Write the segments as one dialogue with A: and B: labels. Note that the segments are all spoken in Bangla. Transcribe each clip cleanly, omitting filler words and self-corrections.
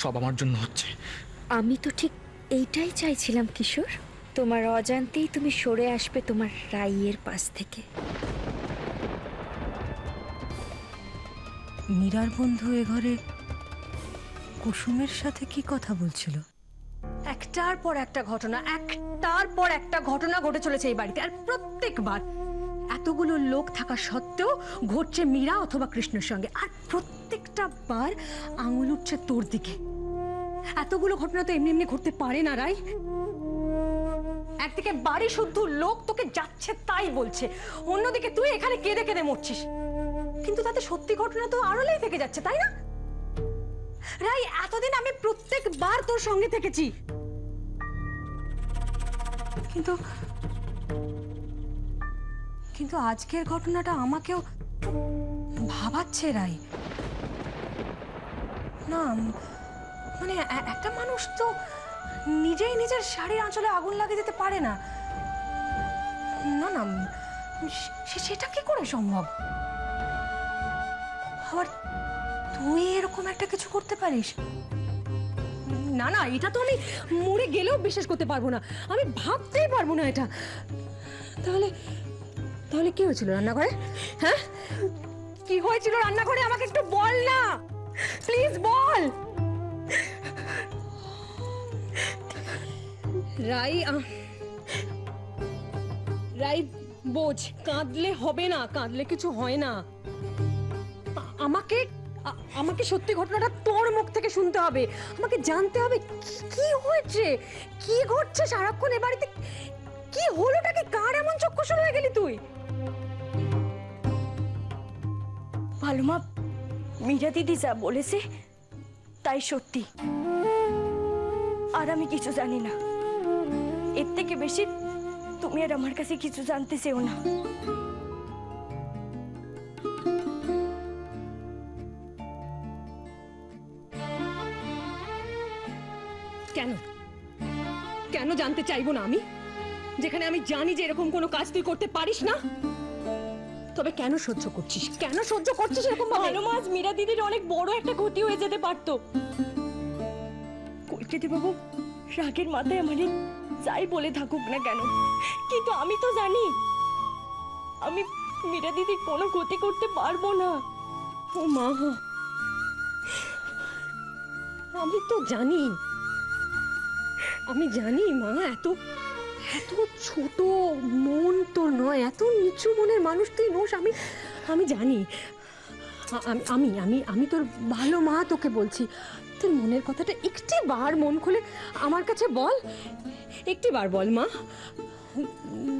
A: সব আমার জন্য হচ্ছে।
B: আমি তো ঠিক এইটাই চাইছিলাম কিশোর, তোমার অজান্তেই তুমি সরে আসবে তোমার রাইয়ের পাশ থেকে।
C: মীরার বন্ধু এ ঘরে কুসুমের সাথে কি কথা বলছিল? একটার পর একটা ঘটনা ঘটে চলেছে এই বাড়িতে, আর প্রত্যেকবার এতগুলো লোক থাকা সত্ত্বেও ঘটছে মীরা অথবা কৃষ্ণের সঙ্গে, আর প্রত্যেকটা বার আঙুল উঠছে তোর দিকে। এতগুলো ঘটনা তো এমনি এমনি ঘটতে পারে না রাই। একদিকে বাড়ি শুদ্ধ লোক তোকে যাচ্ছে তাই বলছে, অন্যদিকে তুই এখানে কেঁদে কেঁদে মরছিস, কিন্তু তাতে সত্যি ঘটনা তো আড়ালেই থেকে যাচ্ছে, তাই না রাই? এতদিন আমি প্রত্যেকবার তোর সঙ্গে থেকেছি, কিন্তু কিন্তু আজকের ঘটনাটা আমাকেও ভাবাচ্ছে রাই। না মানে একটা মানুষ তো নিজেই নিজের শাড়ির আঁচলে আগুন লাগিয়ে দিতে পারে না। না না, সেটা কি করে সম্ভব? আবার তুই এরকম একটা কিছু করতে পারিস? না না, এটা তো আমি মরে গেলেও বিশ্বাস করতে পারবো না, আমি ভাবতেই পারবো না এটা। তাহলে তাহলে কি হয়েছিল রান্নাঘরে? হ্যাঁ, কি হয়েছিল রান্নাঘরে? আমাকে একটু বল না, প্লিজ বল। রাই রাই বোঝ, কাঁদলে হবে না, কাঁদলে কিছু হয় না। আমাকে আমাকে সত্যি ঘটনাটা তোর মুখ থেকে শুনতে হবে, আমাকে জানতে হবে কি হয়েছে, কি ঘটছে সারাক্ষণ এ বাড়িতে, কি হলোটা কি, কার এমন চক্ষুশূল হয়ে গেলি তুই?
B: ভালো মা, মীরা দিদি যা বলেছে তাই সত্যি, আর আমি কিছু জানি না। এর থেকে বেশি তুমি আর আমার কাছে কিছু জানতে চেও না।
C: কেন কেন জানতে চাইবো না আমি, যেখানে আমি জানি যে এরকম কোনো কাজ তুই করতে পারিস না? তবে কেন সহ্য করছিস, কেন সহ্য করছিস এরকম?
B: ভালো মাছ, মীরা দিদির অনেক বড় একটা ক্ষতি হয়ে যেতে পারতো। কলকাতা বাবু রাগের মাথায় আমারে যাই বলে থাকুক না কেন, কিন্তু আমি তো জানি আমি মীরা দিদির কোনো ক্ষতি করতে পারবো না।
C: ও মা, আমি তো জানি, আমি জানি মা, এত এত ছোট মন তোর নয়, এত নিচু মনের মানুষ তুই নোস, আমি জানি। আমি আমি আমি তোর ভালো মা, তোকে বলছি, তোর মনের কথাটা একটি বার মন খুলে আমার কাছে বল, একটি বার বল মা।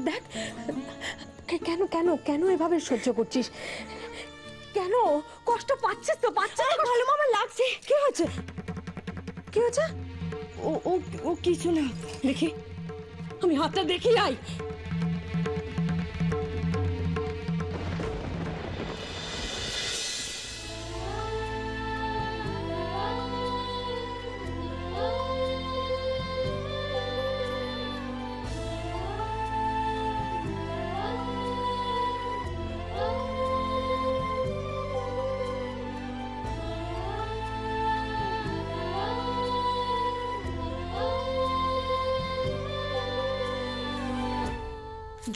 C: দেখ কেন কেন কেন এভাবে সহ্য করছিস, কেন কষ্ট পাচ্ছিস? তো পাচ্ছিস?
B: ভালো মা, আমার লাগছে।
C: কি হয়েছে, কি হয়েছে?
B: ও ও ও কিছু না।
C: দেখি, আমি হাতটা দেখি। আই,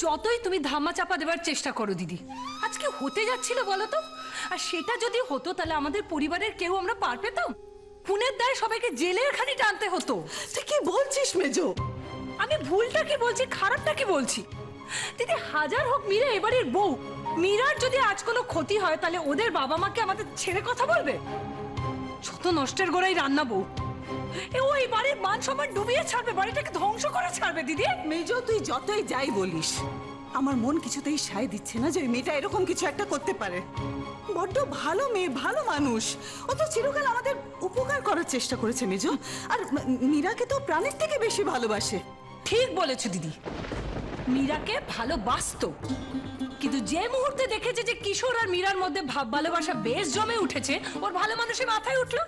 D: যতই তুমি ধামা চাপা দেবার চেষ্টা করো দিদি, আজকে হতে যাচ্ছিল বলো তো? আর সেটা যদি হতো তাহলে আমাদের পরিবারের কেউ আমরা পার পেতাম? খুনের দায়ে সবাইকে জেলের খানি টানতে হতো।
E: তুই কি বলছিস মেজো?
D: আমি ভুলটা কি বলছি, খারাপটা কি বলছি? দিদি, হাজার হোক মীরা এবারের বউ, মীরার যদি আজ কোনো ক্ষতি হয় তাহলে ওদের বাবা মাকে আমাদের ছেড়ে কথা বলবে? যত নষ্টের গোড়াই রান্না বউ, ওই বাড়ির মান সম্মান ডুবিয়ে ছাড়বে, বাড়িটাকে ধ্বংস করে ছাড়বে। দিদি
E: মেজো, তুই যতই যাই বলিস, আমার মন কিছুতেই সায় দিচ্ছে না যে ওই মেয়েটা এরকম কিছু একটা করতে পারে। বড্ড ভালো মেয়ে, ভালো মানুষ, ও তো চিরকাল আমাদের উপকার করার চেষ্টা করেছে মেজো, আর মীরাকে তো প্রাণের থেকে বেশি ভালোবাসে।
D: ঠিক বলেছো দিদি, মীরাকে ভালোবাসতো, কিন্তু যে মুহূর্তে দেখেছে যে কিশোর আর মীরার মধ্যে ভাব ভালোবাসা বেশ জমে উঠেছে, ওর ভালো মানুষের মাথায় উঠলো।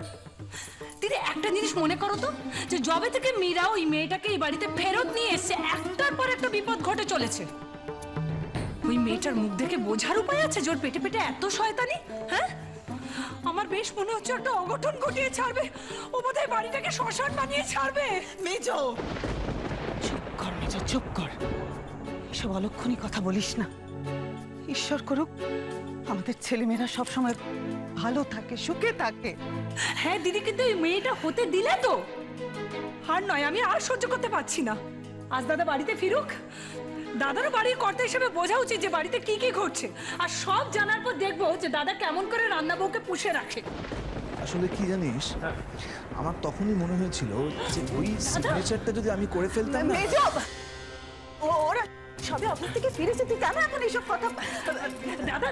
D: দিদি, একটা জিনিস মনে করো তো, যে যবে থেকে মীরা ওই মেয়েটাকে এই বাড়িতে ফেরত নিয়ে এসছে, একটার পর একটা বিপদ ঘটে চলেছে। ওই মেয়েটার মুখ দেখে বোঝার উপায় আছে যে ওর পেটে পেটে এত শয়তানি? হ্যাঁ, আমার বেশ মনে হচ্ছে একটা অঘটন ঘটিয়ে ছাড়বে। ও বোধহয় বাড়িটাকে শ্মশান বানিয়ে ছাড়বে।
E: মেজো, চুপ কর মেজো, চুপ কর। এসব অলক্ষণী কথা বলিস না। ঈশ্বর করুক আমাদের ছেলেমেয়েরা সবসময় ভালো থাকে, সুখে থাকে।
D: হ্যাঁ দিদি, কিন্তু এই মেয়েটা হতে দিলে তো। আর নয়, আমি আর সহ্য করতে পারছি না। আজ দাদা বাড়িতে ফিরুক, দাদারও বাড়ির কর্তা হিসেবে বোঝা উচিত যে বাড়িতে কি কি ঘটছে। আর সব জানার পর দেখবো যে দাদা কেমন করে রান্না বউকে পুষে রাখে।
A: আসলে কি জানিস, আমার তখনই মনে হয়েছিল যে ওই সিগনেচারটা যদি আমি করে ফেলতাম না।
E: মেজো, ওরা সবে অফিস থেকে ফিরেছে, তুই কেন এখন এইসব কথা?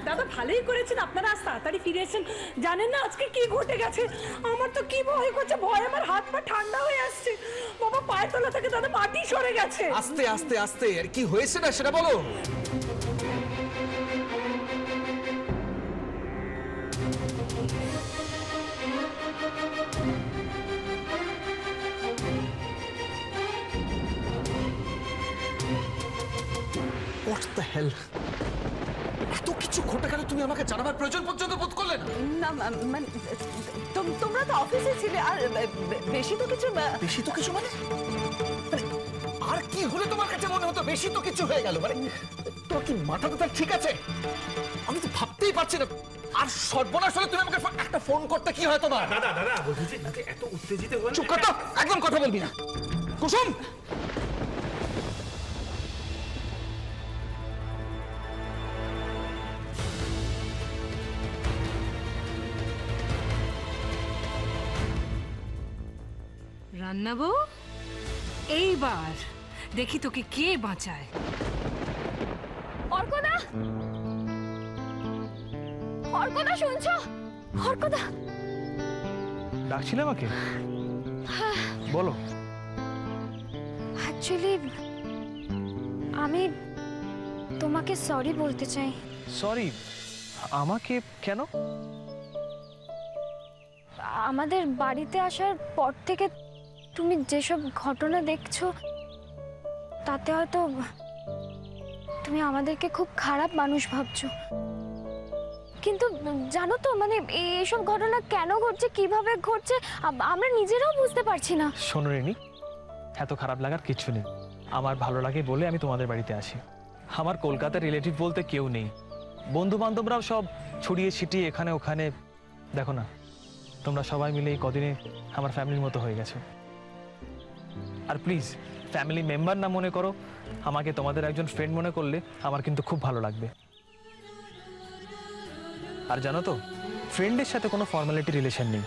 D: দাদা ভালোই করেছেন আপনারা আজ তাড়াতাড়ি ফিরে এসেছেন। জানেন না আজকে কি ঘটে গেছে? আমার তো কি ভয় করছে, ভয় আমার হাত পা ঠান্ডা হয়ে আসছে। বাবা পায়ের তলা থেকে দাদা মাটি সরে গেছে।
A: আস্তে আস্তে আস্তে, আর কি হয়েছে না সেটা বলো। What the hell? এত কিছু ঘটে গেল, তুমি আমাকে জানাবার প্রয়োজন পর্যন্ত বোধ করলে না?
E: না মানে তোমরা তো অফিসে ছিলে, আর বেশি তো কিছু
A: বেশি তো কিছু মানে মানে আর কি হলে তোমার কাছে মনে হতো বেশি তো কিছু হয়ে গেল? মানে তোমার কি মাথা টাথা ঠিক আছে? আমি তো ভাবতেই পারছি না। আর সর্বনাশ হলে তুমি আমাকে একটা ফোন করতে কি হয় তোমার?
F: দাদা দাদা বলছি যে এত উত্তেজিত হন।
A: চুপ কর তো, একদম কথা বলবি না। কুসুম,
D: রান্না বউ, এইবার দেখি তোকে কে বাঁচায়।
B: অর্কদা, অর্কদা শুনছো? অর্কদা,
F: ডাকছিলে আমাকে? বলো।
G: অ্যাকচুয়ালি আমি তোমাকে সরি বলতে চাই।
F: সরি? আমাকে কেন?
G: আমাদের বাড়িতে আসার পর থেকে তুমি যেসব ঘটনা দেখছো তাতে হয়তো তুমি আমাদেরকে খুব খারাপ মানুষ ভাবছো। কিন্তু জানো তো, মানে এইসব ঘটনা কেন ঘটছে, কিভাবে ঘটছে, আমরা নিজেরাও বুঝতে পারছি না।
F: শোনো রেনি, এত খারাপ লাগার কিচ্ছু নেই। আমার ভালো লাগে বলে আমি তোমাদের বাড়িতে আসি। আমার কলকাতার রিলেটিভ বলতে কেউ নেই, বন্ধু বান্ধবরাও সব ছড়িয়ে ছিটিয়ে এখানে ওখানে। দেখো না, তোমরা সবাই মিলে এই কদিনে আমার ফ্যামিলির মতো হয়ে গেছো। আর প্লিজ ফ্যামিলি মেম্বার না মনে করো, আমাকে তোমাদের একজন ফ্রেন্ড মনে করলে আমার কিন্তু খুব ভালো লাগবে। আর জানো তো, ফ্রেন্ডের সাথে কোনো ফর্মালিটি রিলেশন নেই।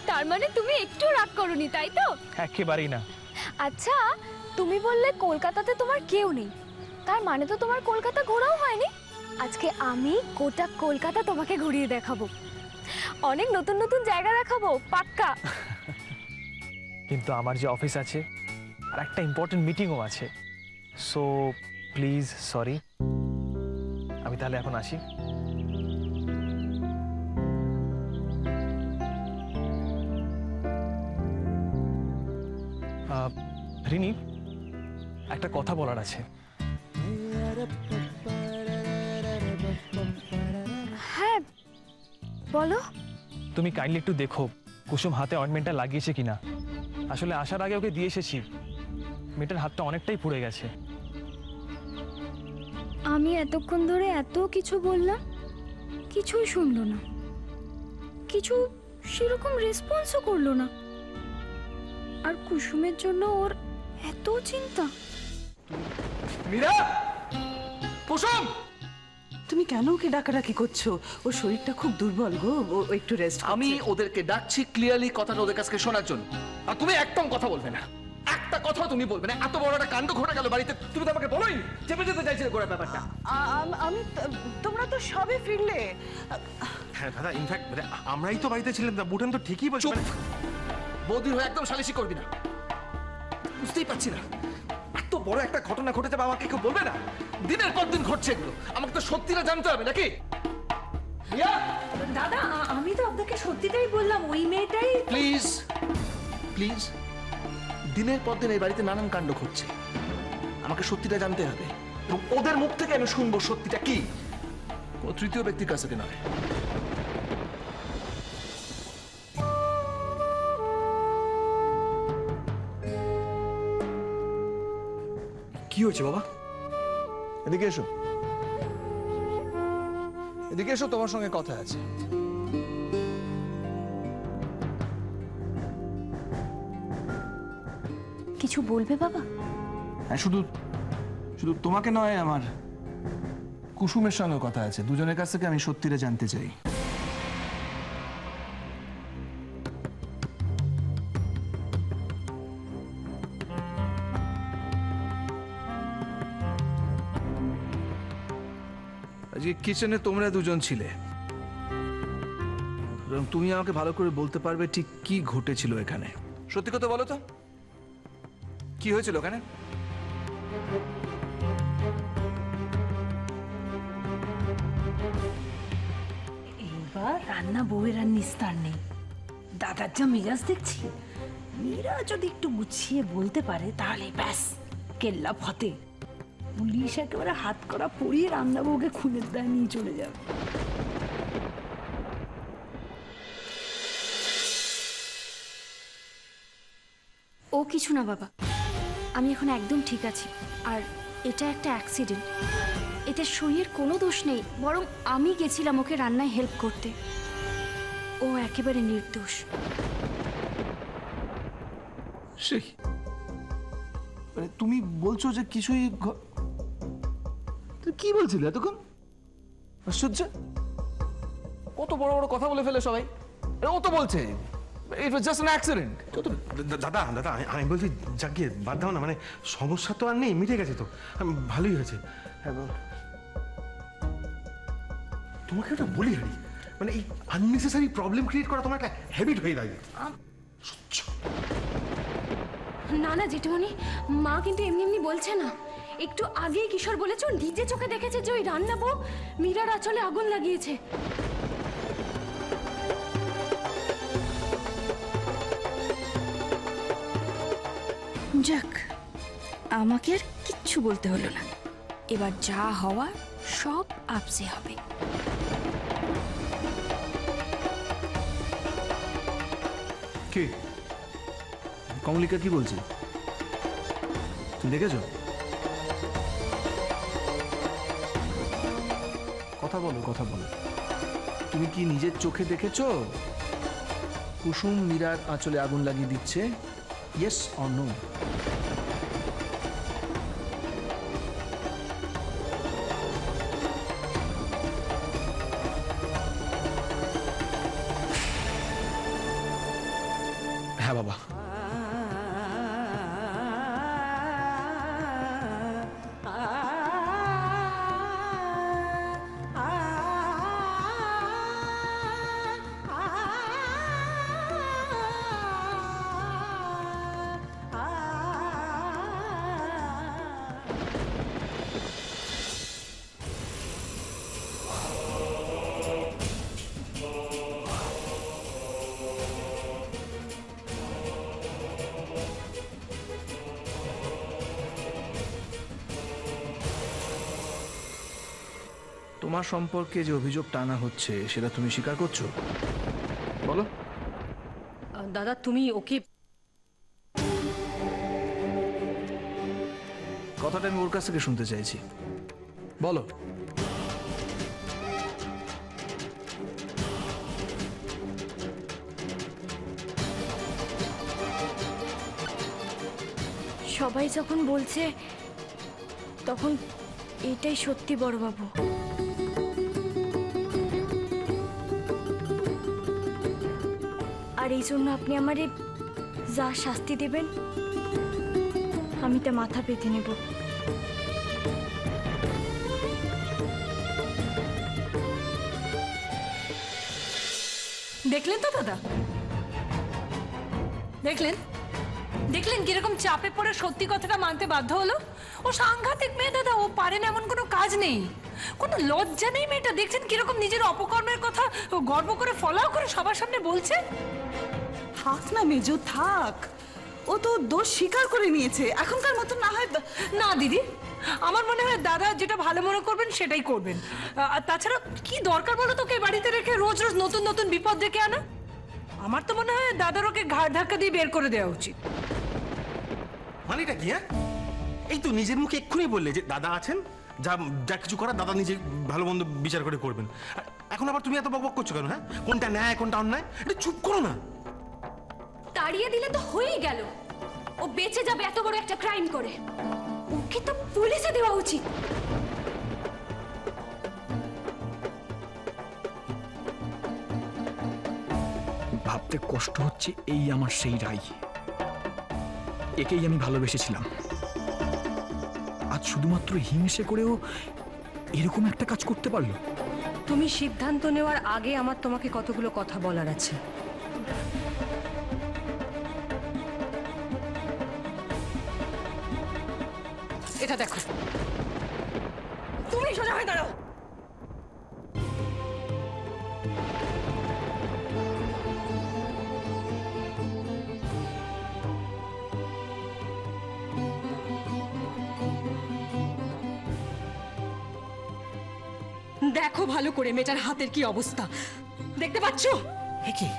G: তার মানে তুমি একটু রাগ করোনি, তাই তো?
F: একেবারেই না।
G: আচ্ছা, তুমি বললে কলকাতাতে তোমার কেউ নেই, তার মানে তো তোমার কলকাতা ঘোরাও হয়নি। আজকে আমি গোটা কলকাতা তোমাকে ঘুরিয়ে দেখাবো, অনেক নতুন নতুন জায়গা দেখাবো, পাক্কা।
F: কিন্তু আমার যে অফিস আছে আর একটা ইম্পর্টেন্ট মিটিংও আছে, সো প্লিজ সরি। আমি তাহলে এখন আসি। রিনি, একটা কথা বলার আছে।
G: হ্যাঁ বলো।
F: তুমি কাইন্ডলি একটু দেখো কুসুম হাতে অয়েন্টমেন্টটা লাগিয়েছে কিনা। আসলে আসার আগে ওকে দিয়ে এসেছি, মেয়েটার হাতটা অনেকটাই পুড়ে গেছে।
G: আমি এতক্ষণ ধরে এত কিছু বললাম, কিছুই শুনলো না, কিছু সেরকম রেসপন্সও করলো না। আর কুসুমের জন্য ওর এত চিন্তা।
A: মীরা, কুসুম,
E: তুমি কেন ওকে ডাকাডাকি করছো? ওর শরীরটা খুব দুর্বল গো, ও একটু রেস্ট।
A: আমি ওদেরকে ডাকছি ক্লিয়ারলি কথাটা ওদের কাছে শোনার জন্য। আর তুমি একদম কথা বলবে না, একটা কথা তুমি বলবে না। এত বড় একটা কাণ্ড ঘটে গেল বাড়িতে, তুমি তো আমাকে বলোই চেপে যেতে চাইছিলে গোড়া ব্যাপারটা।
E: তোমরা তো সবে ফিরলে।
H: হ্যাঁ দাদা, ইনফ্যাক্ট আমরাই তো বাড়িতে ছিলাম। বুটেন তো ঠিকই বলছে।
A: চুপ, বৌদি হয়ে একদম সালিশি করবি না। বুঝতেই পারছি না, এত বড় একটা ঘটনা ঘটে যাবে আমাকে কেউ বলবে না? দিনের পর দিন ঘটছে এগুলো, আমাকে তো সত্যিটা জানতে হবে নাকি?
D: দাদা আমি তো আপনাকে সত্যিটাই বললাম, ওই মেয়েটাই।
A: প্লিজ প্লিজ, দিনের পর দিন এই বাড়িতে নানান কাণ্ড ঘটছে, আমাকে সত্যিটা জানতে হবে এবং ওদের মুখ থেকে আমি শুনবো সত্যিটা কি, কোনো তৃতীয় ব্যক্তির কাছে নয়।
H: হয়েছে বাবা?
A: এদিকে এসো, এদিকে এসো, তোমার সঙ্গে কথা আছে।
G: কিছু বলবে বাবা?
A: হ্যাঁ, শুধু শুধু তোমাকে নয়, আমার কুসুমের সঙ্গে কথা আছে। দুজনের কাছ থেকে আমি সত্যিটা জানতে চাই। আজকে কিচেনে তোমরা দুজন ছিলে, এবং তুমি আমাকে ভালো করে বলতে পারবে ঠিক কি ঘটেছিল এখানে। সত্যি কথা বলো তো, কি হয়েছিল ওখানে?
D: এইবার রান্না বউয়ের আর নিস্তার নেই। দাদার যা মেজাজ দেখছি, মীরা যদি একটু গুছিয়ে বলতে পারে তাহলে ব্যাস কেল্লা ফতে। পুলিশ একেবারে হাত করা পরিয়ে রান্না বউকে খুনের দায় নিয়ে চলে যাবে।
G: ও কিছু না বাবা, আমি এখন একদম ঠিক আছি। আর এটা একটা অ্যাক্সিডেন্ট, এতে সইয়ের কোনো দোষ নেই, বরং আমি গেছিলাম ওকে রান্নায় হেল্প করতে। ও একেবারে নির্দোষ।
A: সেই মানে তুমি বলছো যে কিছুই তুই কি বলছিলে এতক্ষণ? আশ্চর্য, কত বড় বড় কথা বলে ফেলে সবাই। ও তো বলছে ইট ওয়াজ জাস্ট অ্যান অ্যাক্সিডেন্ট।
H: দাদা দাদা আমি বলছি যাকে বাদ দাও না, মানে সমস্যা তো আর নেই, মিটে গেছে তো, ভালোই হয়েছে। হ্যাঁ, তোমাকে ওটা বলি হারি, মানে এই আননেসেসারি প্রবলেম ক্রিয়েট করা তোমার একটা হ্যাবিট হয়ে দাঁড়িয়ে। সহ্য।
G: না না জেঠুমনি, মা কিন্তু এমনি এমনি বলছে না। একটু আগেই কিশোর বলেছ নিজে চোখে দেখেছে যে ওই রান্না বউ মীরার আঁচলে আগুন লাগিয়েছে। যাক, আমাকে আর কিচ্ছু বলতে হলো না। এবার যা হওয়ার সব আপসে হবে।
A: কি কমলিকা কি বলছে তুমি দেখেছো? কথা বলো, কথা বলো। তুমি কি নিজের চোখে দেখেছো কুসুম মীরার আঁচলে আগুন লাগিয়ে দিচ্ছে? Yes or no? হ্যাঁ বাবা। তোমার সম্পর্কে যে অভিযোগ টানা হচ্ছে সেটা তুমি স্বীকার করছো? বলো।
C: দাদা তুমি ওকে
A: কথাটা আমি ওর কাছ থেকে শুনতে চাইছি, বলো।
G: সবাই যখন বলছে তখন এটাই সত্যি বড়বাবু। আর এই জন্য আপনি আমারে যা শাস্তি দেবেন আমি তা মাথা পেতে নেব।
D: দেখলেন তো দাদা, দেখলেন দেখলেন কিরকম চাপে পড়ে সত্যি কথাটা মানতে বাধ্য হলো। ও সাংঘাতিক মেয়ে দাদা, ও পারে না এমন কোনো কাজ নেই, কোনো লজ্জা নেই মেয়েটা। দেখছেন কিরকম নিজের অপকর্মের কথা ও গর্ব করে ফলাও করে সবার সামনে বলছে।
E: থাক না মেজো, থাক। ও তো দোষ স্বীকার করে নিয়েছে, এখনকার মতো না হয়।
D: না দিদি, আমার মনে হয় দাদা যেটা ভালো মনে করবেন সেটাই করবেন। আর তাছাড়া কি দরকার বলো তোকে বাড়িতে রেখে রোজ রোজ নতুন নতুন বিপদ ডেকে আনা? আমার তো মনে হয় দাদার ওকে ঘাড় ধাক্কা দিয়ে বের করে দেওয়া উচিত।
H: মানেটা কি? হ্যাঁ, এই তো নিজের মুখে এক্ষুনি বললে যে দাদা আছেন, যা যা কিছু করার দাদা নিজে ভালো মন্দ বিচার করে করবেন। আর এখন আবার তুমি এত বকবক করছো কেন? হ্যাঁ, কোনটা ন্যায় কোনটা অন্যায়, এটা চুপ করো না।
B: তাড়িয়ে দিলে তো হয়েই গেল। ও বেঁচে যাবে এত বড় একটা ক্রাইম করে। ওকে তো পুলিশে দেওয়া উচিত।
I: ভাবতে কষ্ট হচ্ছে, এই আমার সেই রাই। একেই আমি ভালোবেসেছিলাম। আজ শুধুমাত্র হিংসে করেও এরকম একটা কাজ করতে পারলো।
C: তুমি সিদ্ধান্ত নেওয়ার আগে আমার তোমাকে কতগুলো কথা বলার আছে। এটা দেখো।
B: তুমি সোজা হয়ে দাঁড়াও।
C: দেখো ভালো করে মেয়েটার হাতের কি অবস্থা, দেখতে পাচ্ছ?
A: এ কি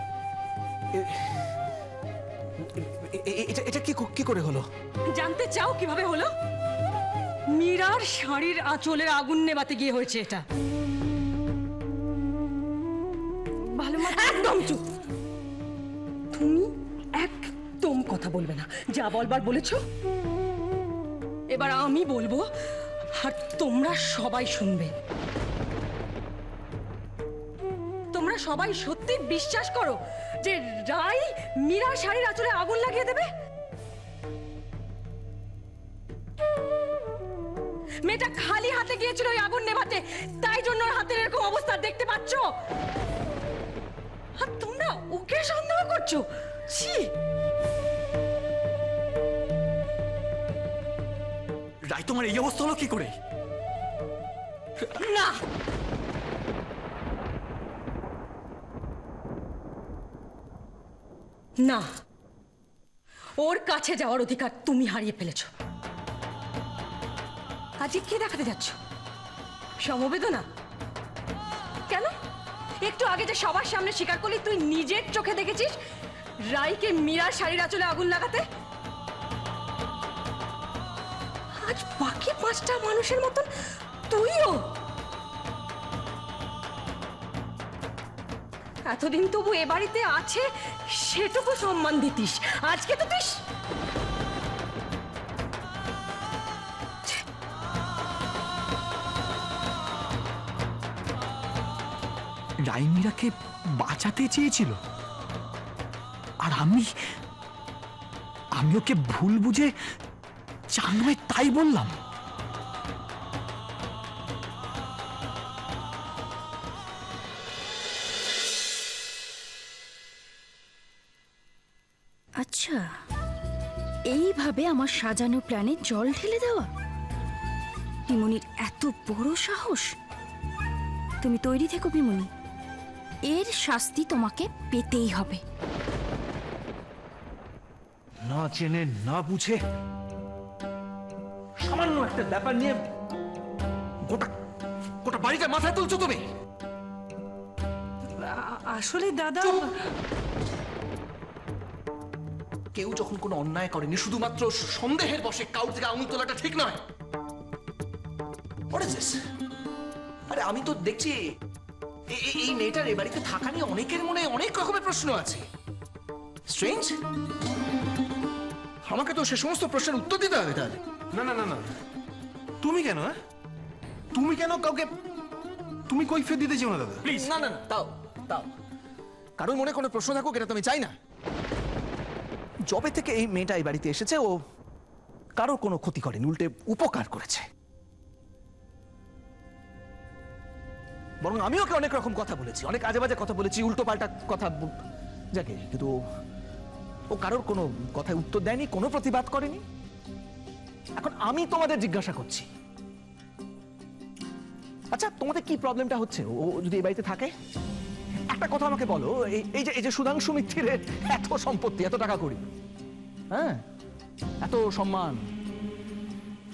A: এটা কি করে হলো?
C: জানতে চাও কিভাবে হলো? মীরার শাড়ির আঁচলের আগুন নেভাতে গিয়ে হয়েছে এটা। ভালো একদম চুপ। তুমি একদম কথা বলবে না। যা বলবার বলেছো, এবার আমি বলবো আর তোমরা সবাই শুনবে। তোমরা সবাই সত্যি বিশ্বাস করো যে রাই মীরার শাড়ির আঁচলে আগুন লাগিয়ে দেবে? মেয়েটা খালি হাতে গিয়েছিল ওই আগুন নেভাতে, তাই জন্য ওর হাতের এরকম অবস্থা দেখতে পাচ্ছ। আর তোমরা ওকে সন্দেহ করছো? ছি!
I: রাই, তোমার এই অবস্থা হলো কি করে?
C: না, না, ওর কাছে যাওয়ার অধিকার তুমি হারিয়ে ফেলেছো। আজকে কি দেখাতে যাচ্ছ? সমবেদনা? কেন? একটু আগে যে সবার সামনে স্বীকার করলি তুই নিজের চোখে দেখেছিস রাইকে মীরার শাড়ির আঁচলে আগুন লাগাতে। আজ বাকি 5টা মানুষের মতন তুইও। এতদিন তবু এ বাড়িতে আছে সেটুকু সম্মান দিতিস, আজকে তো তুই।
I: রাই মীরাকে বাঁচাতে চেয়েছিল, আর আমি ওকে ভুল বুঝে যা নয় তাই বললাম।
J: আচ্ছা, এইভাবে আমার সাজানো প্ল্যানে জল ঢেলে দেওয়া? পিমনির এত বড় সাহস! তুমি তৈরি থেকো পিমনি, এর শাস্তি তোমাকে পেতেই হবে।
A: না জেনে না বুঝে সামান্য একটা ব্যাপার নিয়ে গোটা গোটা বাড়িটা মাথায় তুলছো তুমি।
E: আসলে দাদা,
A: কেউ যখন কোনো অন্যায় করেনি, শুধুমাত্র সন্দেহের বশে কাউর থেকে আঙুল তোলাটা ঠিক নয়। What is this? আরে আমি তো দেখছি এই মেয়েটার এ বাড়িতে থাকা নিয়ে অনেকের মনে অনেক রকমের প্রশ্ন আছে। স্ট্রেঞ্জ। আমাকে তো সে সমস্ত প্রশ্নের উত্তর দিতে হবে তাহলে।
H: না না না না, তুমি কেন? তুমি কেন কাউকে তুমি কৈফিয়ত দিতে চাও না দাদা?
A: প্লিজ। না না না, তাও তাও কারোর মনে কোনো প্রশ্ন থাকুক এটা তো আমি চাই না। যবে থেকে এই মেয়েটা এই বাড়িতে এসেছে ও কারোর কোনো ক্ষতি করেনি, উল্টে উপকার করেছে। বরং আমি ওকে অনেক রকম কথা বলেছি, অনেক আজে বাজে কথা বলেছি, উল্টো পাল্টা কথা যাকে, কিন্তু ও কারোর কোনো কথায় উত্তর দেয়নি, কোনো প্রতিবাদ করেনি। এখন আমি তোমাদের জিজ্ঞাসা করছি, আচ্ছা তোমাদের কি প্রবলেমটা হচ্ছে? ও যদি এই বাড়িতে থাকে, একটা কথা আমাকে বলো, এই যে সুধাংশু মিত্তিরের এত সম্পত্তি, এত টাকা করি, হ্যাঁ, এত সম্মান,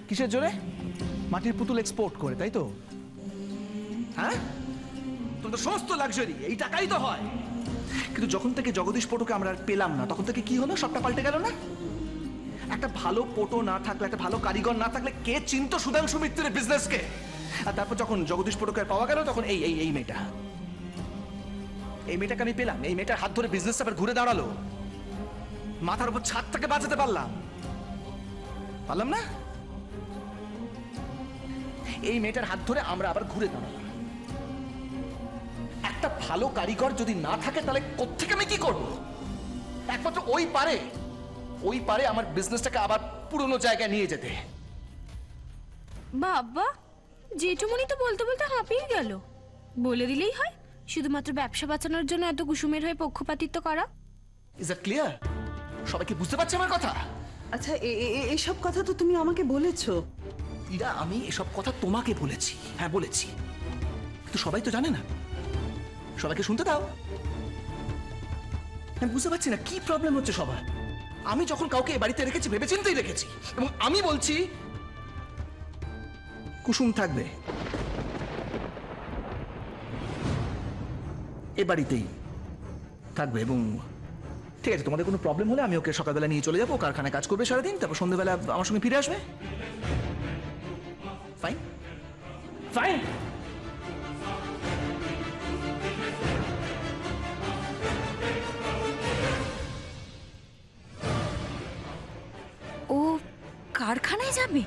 A: কিসের জোরে? মাটির পুতুল এক্সপোর্ট করে, তাই তো? হ্যাঁ, তোমাদের সমস্ত লাক্সারি এই টাকাই তো হয়। কিন্তু যখন থেকে জগদীশ পটুকে আমরা আর পেলাম না, তখন থেকে কি হলো? সবটা পাল্টে গেল না? একটা ভালো পটো না থাকলে, একটা ভালো কারিগর না থাকলে কে চিনতো সুধাংশু মিত্রের বিজনেসকে? আর তারপর যখন জগদীশ পটকের পাওয়া গেল, তখন এই মেয়েটা, এই মেয়েটাকে আমি পেলাম, এই মেয়েটার হাত ধরে বিজনেস আবার ঘুরে দাঁড়ালো, মাথার উপর ছাদটাকে বাঁচাতে পারলাম না? এই মেয়েটার হাত ধরে আমরা আবার ঘুরে দাঁড়ালাম। একটা ভালো কারিগর যদি না থাকে তাহলে কোত্থেকে আমি কি করব? একমাত্র ওই পারে আমার বিজনেসটাকে আবার পুরনো জায়গায় নিয়ে যেতে।
G: বাবা, জেঠুমনি তো বলতে বলতে হাঁপিয়ে গেল। বলে দিলেই হয়, শুধুমাত্র ব্যবসা বাঁচানোর জন্য এত কুসুমের হয়ে পক্ষপাতিত্ব করা।
A: Is that clear? সবাইকে বুঝতে পারছে আমার কথা?
E: আচ্ছা এইসব কথা তো তুমি আমাকে বলেছো।
A: ইরা, আমি এসব কথা তোমাকে বলেছি, হ্যাঁ বলেছি, কিন্তু সবাই তো জানে না। সবাইকে শুনতে দাও। আমি বুঝতে পারছি না কি প্রবলেম হচ্ছে সবার। আমি যখন কাউকে এ বাড়িতে রেখেছি ভেবেচিন্তেই রেখেছি, এবং আমি বলছি কুসুম থাকবে এ বাড়িতেই থাকবে। এবং ঠিক আছে, তোমাদের কোনো প্রবলেম হলে আমি ওকে সকালবেলা নিয়ে চলে যাবো, কারখানায় কাজ করবে সারাদিন, তারপর সন্ধ্যেবেলা আমার সঙ্গে ফিরে আসবে। Fine fine.
J: ও কারখানায় যাবে?